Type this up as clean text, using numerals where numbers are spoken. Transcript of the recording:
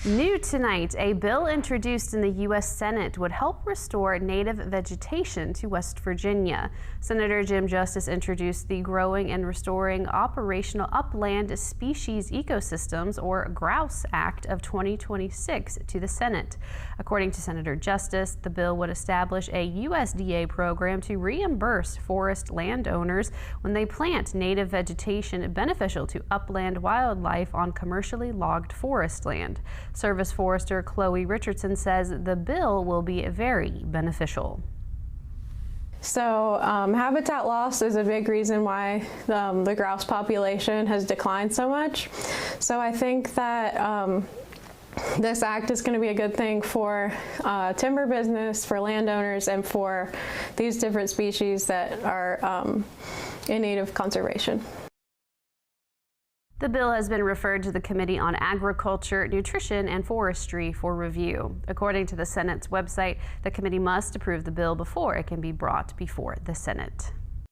New tonight, a bill introduced in the U.S. Senate would help restore native vegetation to West Virginia. Senator Jim Justice introduced the Growing and Restoring Operational Upland Species Ecosystems, or GROUSE Act of 2026 to the Senate. According to Senator Justice, the bill would establish a USDA program to reimburse forest landowners when they plant native vegetation beneficial to upland wildlife on commercially logged forest land. Service Forester Chloe Richardson says the bill will be very beneficial. So habitat loss is a big reason why the grouse population has declined so much. So I think that this act is going to be a good thing for timber business, for landowners, and for these different species that are in need of conservation. The bill has been referred to the Committee on Agriculture, Nutrition, and Forestry for review. According to the Senate's website, the committee must approve the bill before it can be brought before the Senate.